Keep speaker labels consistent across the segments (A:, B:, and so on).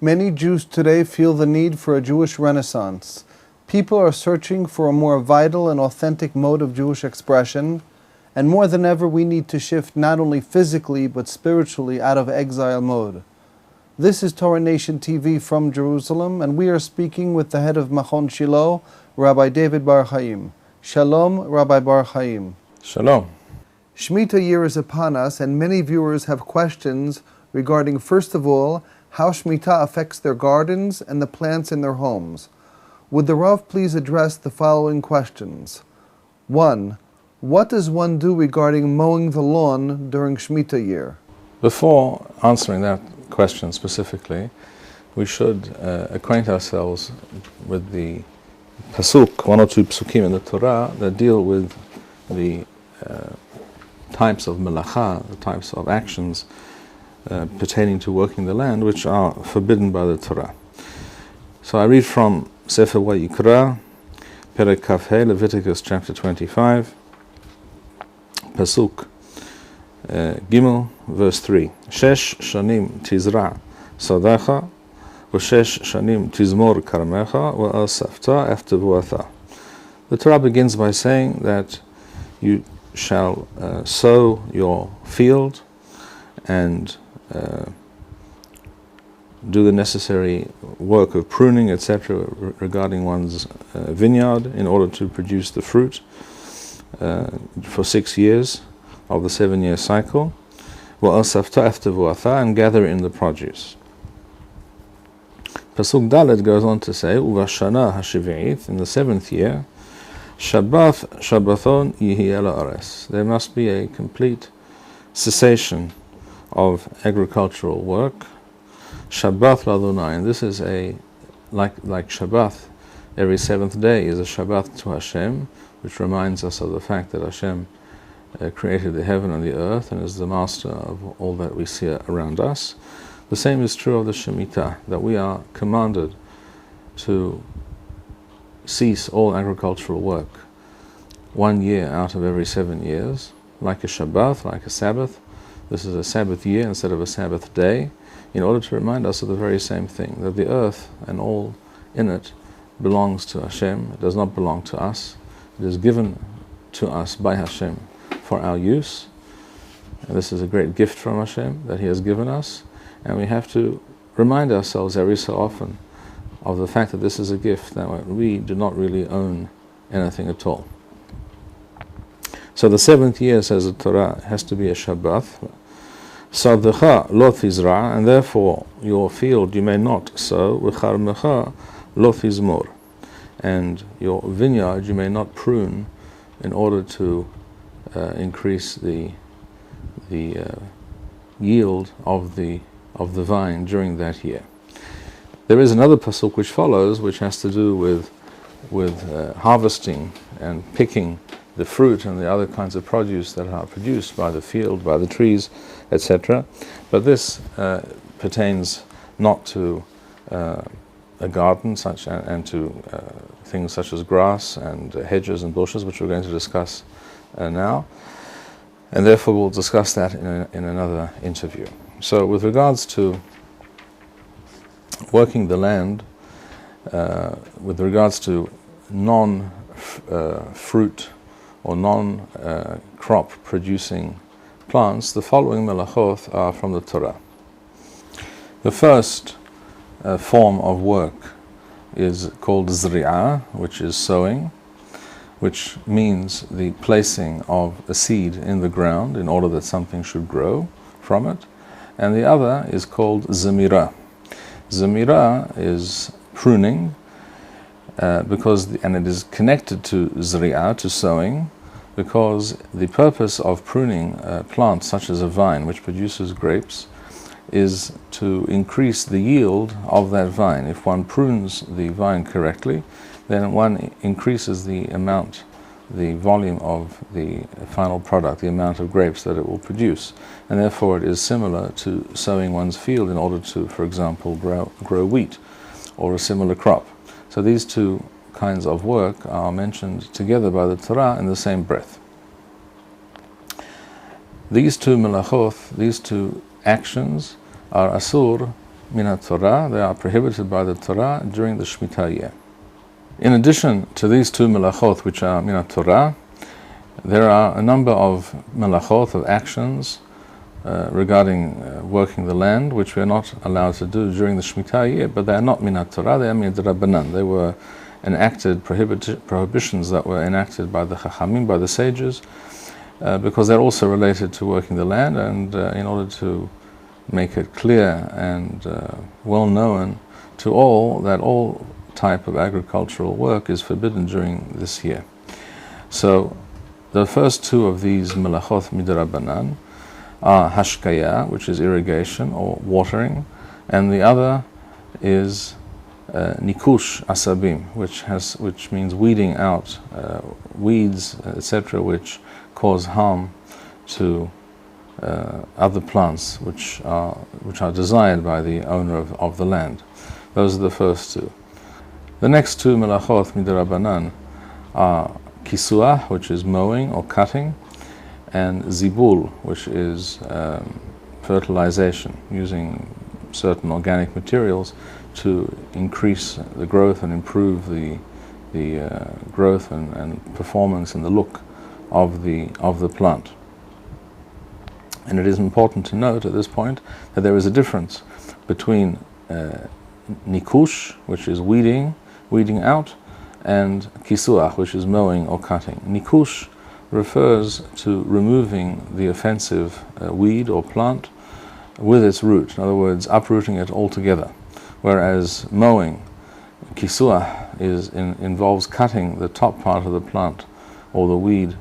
A: Many Jews today feel the need for a Jewish renaissance. People are searching for a more vital and authentic mode of Jewish expression, and more than ever we need to shift not only physically but spiritually out of exile mode. This is Torah Nation TV from Jerusalem, and we are speaking with the head of Machon Shilo, Rabbi David Bar-Hayim. Shalom, Rabbi Bar-Hayim.
B: Shalom.
A: Shmita year is upon us, and many viewers have questions regarding, first of all, how Shmita affects their gardens and the plants in their homes. Would the Rav please address the following questions? 1. What does one do regarding mowing the lawn during Shmita year?
B: Before answering that question specifically, we should acquaint ourselves with the pasuk, one or two psukim in the Torah that deal with the types of melacha, the types of actions pertaining to working the land, which are forbidden by the Torah. So I read from Sefer Vayikra, Perek Kaf He, Leviticus chapter 25, pasuk Gimel, verse 3. Shesh shanim tizra sadecha, v'shesh shanim tizmor karmecha, v'asafta eftevuatha. The Torah begins by saying that you shall sow your field and do the necessary work of pruning, etc., regarding one's vineyard in order to produce the fruit for 6 years of the 7-year cycle, and gather in the produce. Pasuk Dalet goes on to say, Uvashana hashivi'it, in the 7th year, Shabbath Shabbathon yihi ala ares. There must be a complete cessation of agricultural work. Shabbath l'Adonai, and this is like Shabbath, every 7th day is a Shabbath to Hashem, which reminds us of the fact that Hashem created the heaven and the earth and is the master of all that we see around us. The same is true of the Shemitah, that we are commanded to cease all agricultural work 1 year out of every 7 years, like a Shabbath, like a Sabbath. This is a Sabbath year instead of a Sabbath day, in order to remind us of the very same thing, that the earth and all in it belongs to Hashem. It does not belong to us. It is given to us by Hashem for our use. And this is a great gift from Hashem that He has given us, and we have to remind ourselves every so often of the fact that this is a gift, that we do not really own anything at all. So the 7th year, says the Torah, has to be a Shabbath. Sadecha lo tizra, and therefore your field you may not sow, v'charmecha lo tizmor, and your vineyard you may not prune in order to increase the yield of the vine during that year. There is another pasuk which follows, which has to do with harvesting and picking the fruit and the other kinds of produce that are produced by the field, by the trees, etc. But this pertains not to a garden and to things such as grass and hedges and bushes, which we're going to discuss now, and therefore we'll discuss that in another interview. So with regards to working the land, with regards to non-fruit or non-crop producing plants, the following melachot are from the Torah. The first form of work is called zri'ah, which is sowing, which means the placing of a seed in the ground in order that something should grow from it. And the other is called zemirah. Zemirah is pruning, and it is connected to zri'ah, to sowing, because the purpose of pruning a plant such as a vine, which produces grapes, is to increase the yield of that vine. If one prunes the vine correctly, then one increases the amount, the volume of the final product, the amount of grapes that it will produce. And therefore it is similar to sowing one's field in order to, for example, grow wheat or a similar crop. So these two kinds of work are mentioned together by the Torah in the same breath. These two melachot, these two actions, are asur minat Torah, they are prohibited by the Torah during the Shmita year. In addition to these two melachot, which are minat Torah, there are a number of melachot, of actions regarding working the land, which we are not allowed to do during the Shmita year, but they are not minat Torah, they are midrabanan. They were enacted prohibitions that were enacted by the Chachamim, by the sages, because they're also related to working the land, and in order to make it clear and well known to all that all type of agricultural work is forbidden during this year. So the first two of these melachot midrabanan are hashkaya, which is irrigation or watering, and the other is nikush asabim, which means weeding out weeds, etc., which cause harm to other plants which are desired by the owner of the land. Those are the first two. The next two melachot midrabanan are kisuah, which is mowing or cutting, and zibul, which is fertilization, using certain organic materials to increase the growth and improve the growth and performance and the look of the plant. And it is important to note at this point that there is a difference between nikush, which is weeding out, and kisuah, which is mowing or cutting. Nikush refers to removing the offensive weed or plant with its root, in other words, uprooting it altogether. Whereas mowing, kisuah, involves cutting the top part of the plant or the weed,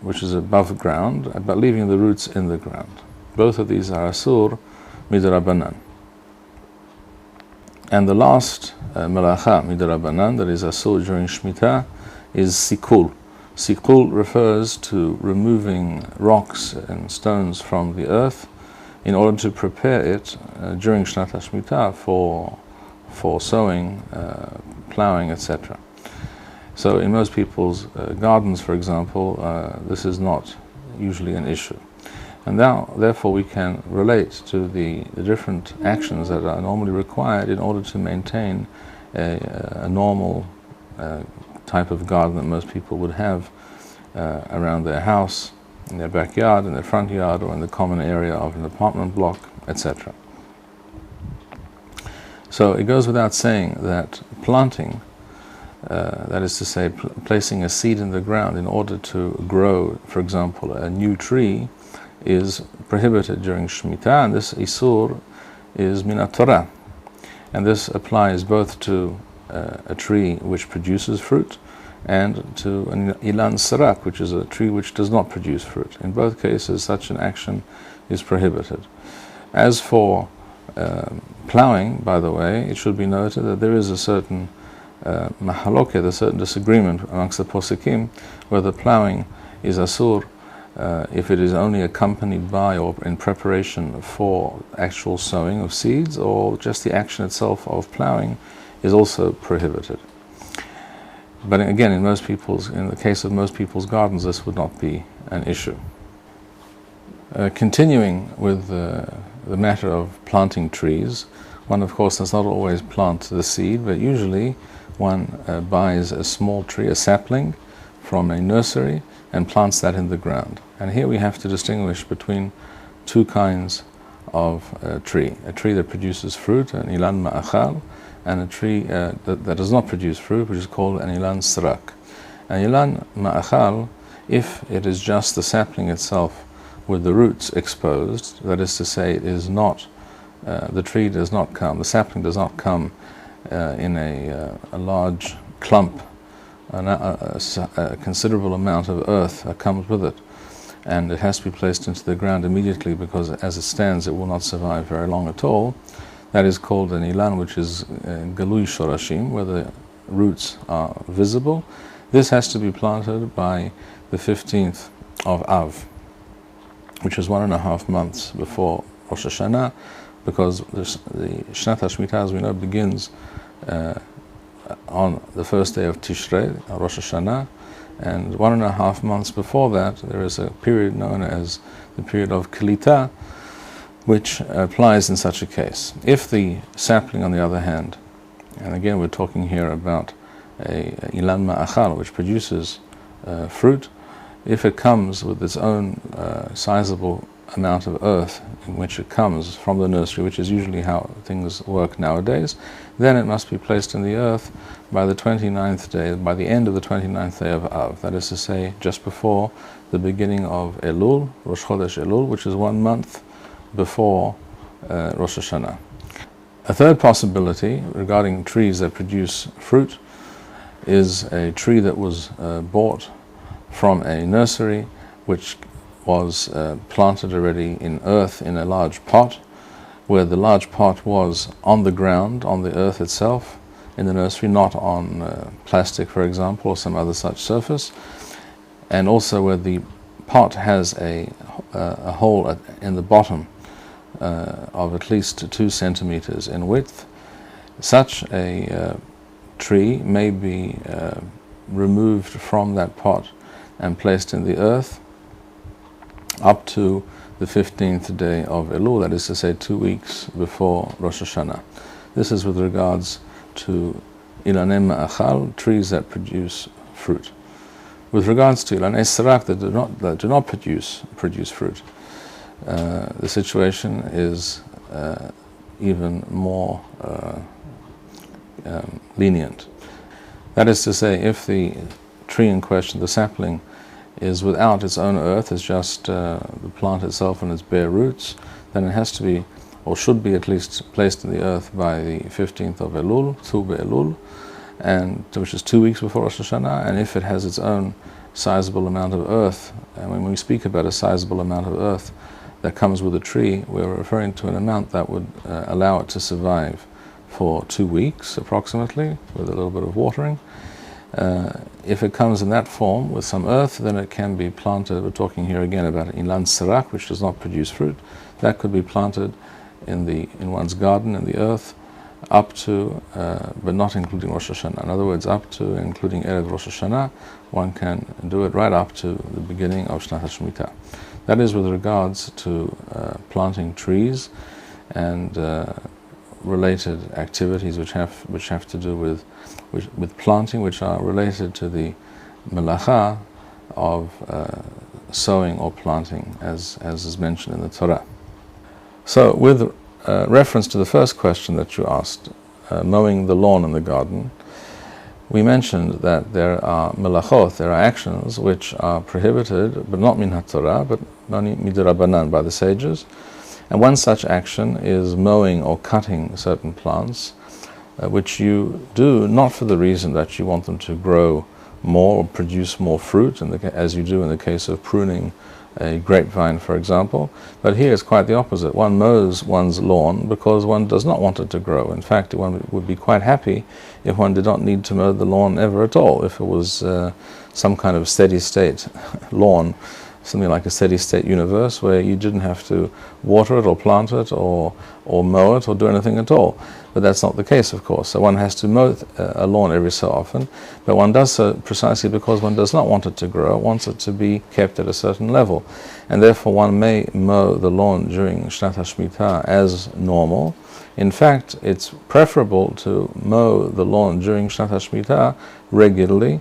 B: which is above ground, but leaving the roots in the ground. Both of these are asur midrabanan. And the last melacha midrabanan that is asur during Shmita is sikul. Sikul refers to removing rocks and stones from the earth in order to prepare it during Shnat HaShmita for sowing, plowing, etc. So in most people's gardens, for example, this is not usually an issue. And now, therefore, we can relate to the different actions that are normally required in order to maintain a normal type of garden that most people would have around their house, in their backyard, in their front yard, or in the common area of an apartment block, etc. So it goes without saying that planting, that is to say, placing a seed in the ground in order to grow, for example, a new tree, is prohibited during Shmita, and this isur is minat Torah. And this applies both to a tree which produces fruit and to an ilan sarak, which is a tree which does not produce fruit. In both cases, such an action is prohibited. As for plowing, by the way, it should be noted that there is a certain mahaloket, a certain disagreement amongst the poskim, whether plowing is asur if it is only accompanied by or in preparation for actual sowing of seeds, or just the action itself of plowing is also prohibited. But again, in the case of most people's gardens, this would not be an issue. Continuing with the matter of planting trees, one of course does not always plant the seed, but usually one buys a small tree, a sapling, from a nursery and plants that in the ground. And here we have to distinguish between two kinds of tree. A tree that produces fruit, an ilan ma'achal, and a tree that does not produce fruit, which is called an ilan sarak. An ilan ma'achal, if it is just the sapling itself with the roots exposed, that is to say, it is not, the tree does not come, the sapling does not come in a large clump, a considerable amount of earth comes with it, and it has to be placed into the ground immediately, because as it stands it will not survive very long at all. That is called an ilan, which is galui shorashim, where the roots are visible. This has to be planted by the 15th of Av, which is 1.5 months before Rosh Hashanah, because the Shnat HaShmita, as we know, begins on the first day of Tishrei, Rosh Hashanah, and 1.5 months before that there is a period known as the period of Kelita, which applies in such a case. If the sapling, on the other hand, and again we're talking here about a ilan ma'achal, which produces fruit, if it comes with its own sizable amount of earth in which it comes from the nursery, which is usually how things work nowadays, then it must be placed in the earth by the 29th day, by the end of the 29th day of Av, that is to say, just before the beginning of Elul, Rosh Chodesh Elul, which is 1 month before Rosh Hashanah. A third possibility regarding trees that produce fruit is a tree that was bought from a nursery which was planted already in earth in a large pot, where the large pot was on the ground, on the earth itself, in the nursery, not on plastic, for example, or some other such surface, and also where the pot has a hole in the bottom of at least 2 centimeters in width. Such a tree may be removed from that pot and placed in the earth up to the 15th day of Elul, that is to say 2 weeks before Rosh Hashanah. This is with regards to Ilanei Ma'achal, trees that produce fruit. With regards to Ilanei Sirak that do not produce fruit, the situation is even more lenient. That is to say, if the tree in question, the sapling, is without its own earth, it's just the plant itself and its bare roots, then it has to be, or should be at least, placed in the earth by the 15th of Elul, Tu Be'elul, and which is 2 weeks before Rosh Hashanah. And if it has its own sizable amount of earth, and when we speak about a sizable amount of earth that comes with a tree, we're referring to an amount that would allow it to survive for 2 weeks approximately, with a little bit of watering. If it comes in that form with some earth, then it can be planted. We're talking here again about Ilan Sirak, which does not produce fruit. That could be planted in one's garden, in the earth, up to, but not including Rosh Hashanah. In other words, up to and including Erev Rosh Hashanah, one can do it right up to the beginning of Shmita Shmita. That is with regards to planting trees and related activities which have to do with planting, which are related to the melacha of sowing or planting, as is mentioned in the Torah. So, with reference to the first question that you asked, mowing the lawn in the garden, we mentioned that there are melachot, there are actions which are prohibited, but not min ha-Torah, but midrabanan, by the sages. And one such action is mowing or cutting certain plants, which you do not for the reason that you want them to grow more or produce more fruit, as you do in the case of pruning a grapevine, for example. But here it's quite the opposite. One mows one's lawn because one does not want it to grow. In fact, one would be quite happy if one did not need to mow the lawn ever at all, if it was some kind of steady state lawn, something like a steady state universe where you didn't have to water it or plant it or mow it or do anything at all. But that's not the case, of course. So one has to mow a lawn every so often, but one does so precisely because one does not want it to grow, wants it to be kept at a certain level. And therefore one may mow the lawn during Shnat HaShmita as normal. In fact, it's preferable to mow the lawn during Shnat HaShmita regularly,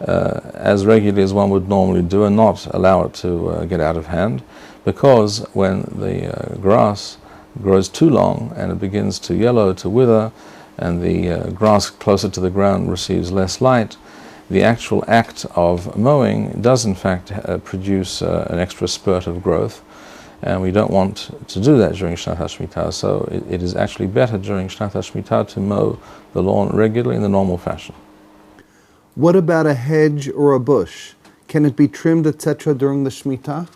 B: as regularly as one would normally do, and not allow it to get out of hand, because when the grass grows too long and it begins to yellow, to wither, and the grass closer to the ground receives less light, the actual act of mowing does in fact produce an extra spurt of growth, and we don't want to do that during Shnat HaShmita. So it is actually better during Shnat HaShmita to mow the lawn regularly in the normal fashion.
A: What about a hedge or a bush? Can it be trimmed, etc. during the Shmita?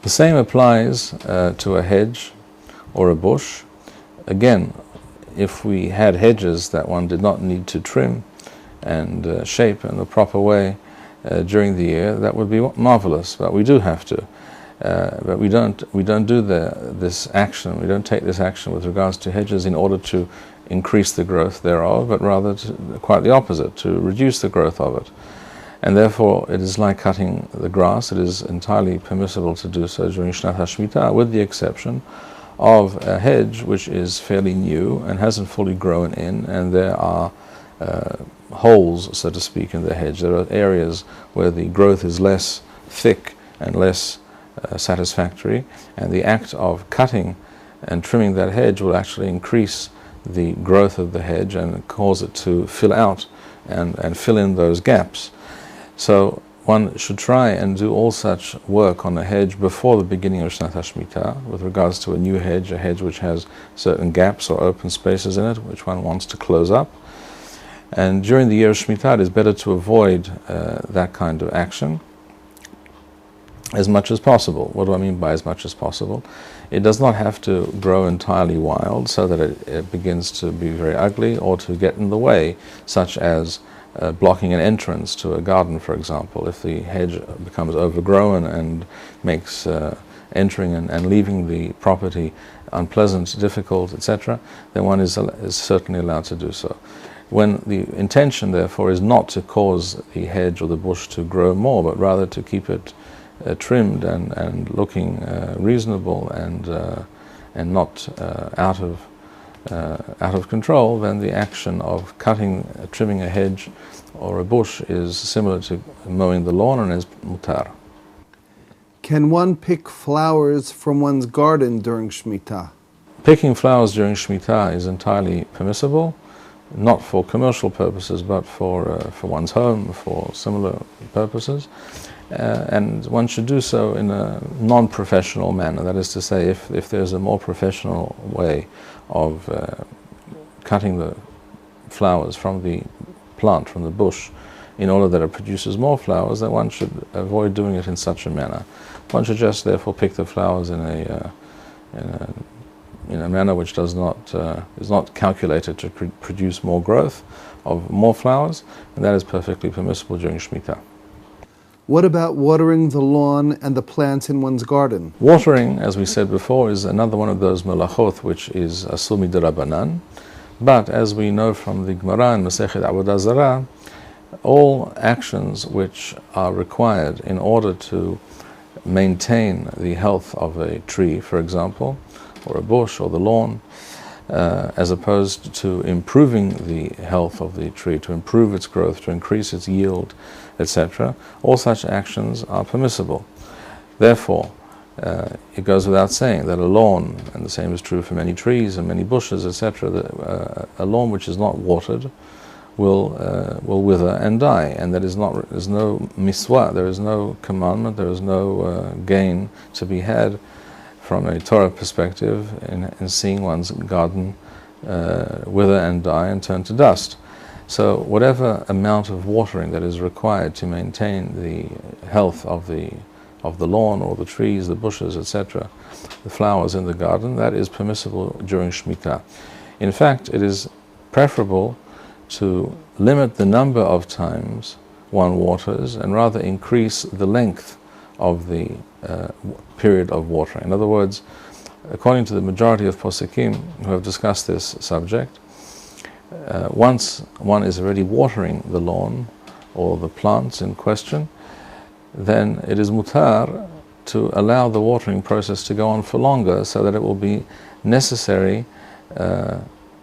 B: The same applies to a hedge or a bush. Again, if we had hedges that one did not need to trim and shape in the proper way during the year, that would be marvelous. But we do have to. But we don't do this action. We don't take this action with regards to hedges in order to increase the growth thereof, but rather quite the opposite, to reduce the growth of it. And therefore it is like cutting the grass. It is entirely permissible to do so during Shnat HaShmita, with the exception of a hedge which is fairly new and hasn't fully grown in, and there are holes, so to speak, in the hedge. There are areas where the growth is less thick and less satisfactory, and the act of cutting and trimming that hedge will actually increase the growth of the hedge and cause it to fill out and fill in those gaps. So one should try and do all such work on a hedge before the beginning of Shnat HaShmita with regards to a new hedge, a hedge which has certain gaps or open spaces in it, which one wants to close up. And during the year of Shmita, it is better to avoid that kind of action as much as possible. What do I mean by as much as possible? It does not have to grow entirely wild so that it begins to be very ugly or to get in the way, such as blocking an entrance to a garden, for example. If the hedge becomes overgrown and makes entering and leaving the property unpleasant, difficult, etc., then one is certainly allowed to do so. When the intention, therefore, is not to cause the hedge or the bush to grow more, but rather to keep it trimmed and looking reasonable and not out of control, then the action of trimming a hedge or a bush is similar to mowing the lawn and is mutar.
A: Can one pick flowers from one's garden during Shmita?
B: Picking flowers during Shmita is entirely permissible, not for commercial purposes, but for one's home, for similar purposes. And one should do so in a non-professional manner. That is to say, if there's a more professional way of cutting the flowers from the plant, from the bush, in order that it produces more flowers, then one should avoid doing it in such a manner. One should just therefore pick the flowers in a manner which is not calculated to produce more growth of more flowers, and that is perfectly permissible during Shmita.
A: What about watering the lawn and the plants in one's garden?
B: Watering, as we said before, is another one of those melachot which is asur midrabanan. But as we know from the Gemara in Masechet Avodah Zarah, all actions which are required in order to maintain the health of a tree, for example, or a bush or the lawn, as opposed to improving the health of the tree, to improve its growth, to increase its yield, etc., all such actions are permissible. Therefore, it goes without saying that a lawn, and the same is true for many trees and many bushes, etc., a lawn which is not watered will wither and die, and there's no miswa, there is no commandment, there is no gain to be had from a Torah perspective in seeing one's garden wither and die and turn to dust. So whatever amount of watering that is required to maintain the health of the lawn or the trees, the bushes, etc., the flowers in the garden, that is permissible during Shmita. In fact, it is preferable to limit the number of times one waters and rather increase the length of the period of watering. In other words, according to the majority of poskim who have discussed this subject, once one is already watering the lawn or the plants in question, then it is mutar to allow the watering process to go on for longer, so that it will be necessary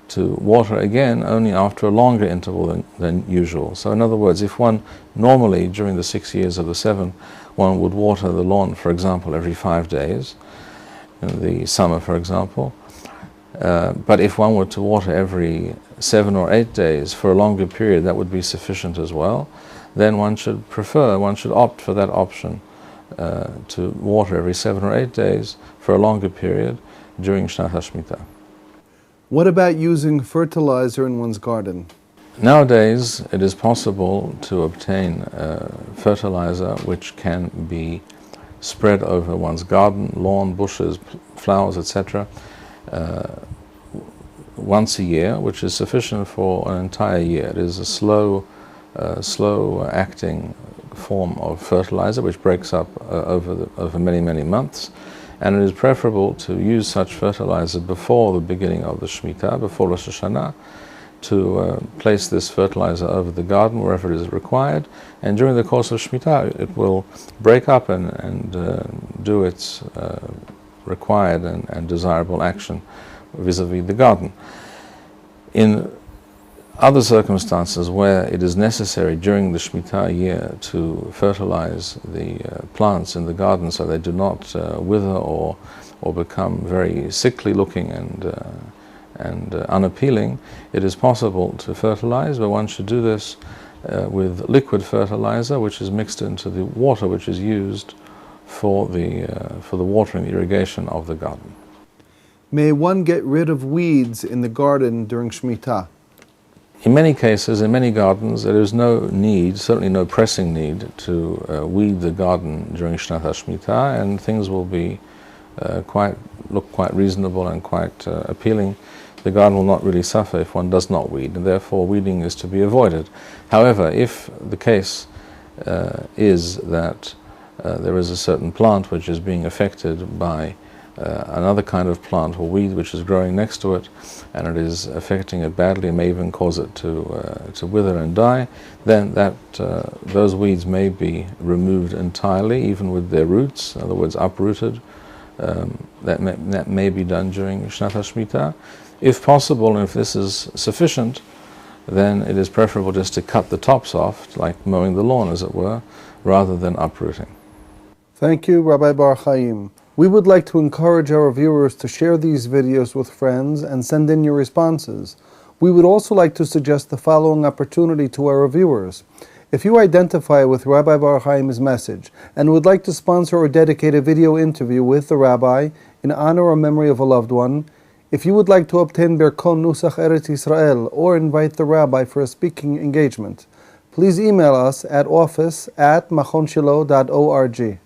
B: to water again only after a longer interval than usual. So in other words, if one normally during the 6 years of the 7, one would water the lawn, for example, every 5 days, in the summer, for example, but if one were to water every 7 or 8 days for a longer period, that would be sufficient as well. Then one should opt for that option, to water every 7 or 8 days for a longer period during Shnat HaShmita.
A: What about using fertilizer in one's garden?
B: Nowadays, it is possible to obtain fertilizer which can be spread over one's garden, lawn, bushes, flowers, etc., once a year, which is sufficient for an entire year. It is a slow acting form of fertilizer which breaks up over many months, and it is preferable to use such fertilizer before the beginning of the Shmita, before Rosh Hashanah, to place this fertilizer over the garden wherever it is required, and during the course of Shmita it will break up and do its required and desirable action vis-a-vis the garden. In other circumstances where it is necessary during the Shmita year to fertilize the plants in the garden so they do not wither or become very sickly looking and unappealing, it is possible to fertilize, but one should do this with liquid fertilizer, which is mixed into the water which is used for the watering, the irrigation of the garden.
A: May one get rid of weeds in the garden during Shmita?
B: In many cases, in many gardens, there is no need, certainly no pressing need, to weed the garden during Shnat HaShmita, and things will be look quite reasonable and quite appealing. The garden will not really suffer if one does not weed, and therefore weeding is to be avoided. However, if the case is that there is a certain plant which is being affected by another kind of plant or weed which is growing next to it, and it is affecting it badly, may even cause it to wither and die, then those weeds may be removed entirely, even with their roots, in other words, uprooted. That may be done during Shnat HaShmita. If possible, and if this is sufficient, then it is preferable just to cut the tops off, like mowing the lawn, as it were, rather than uprooting.
A: Thank you, Rabbi Bar-Hayim. We would like to encourage our viewers to share these videos with friends and send in your responses. We would also like to suggest the following opportunity to our viewers. If you identify with Rabbi Bar-Hayim's message and would like to sponsor or dedicate a video interview with the rabbi in honor or memory of a loved one, if you would like to obtain Berkon Nusach Eretz Yisrael or invite the rabbi for a speaking engagement, please email us at office@machonshilo.org.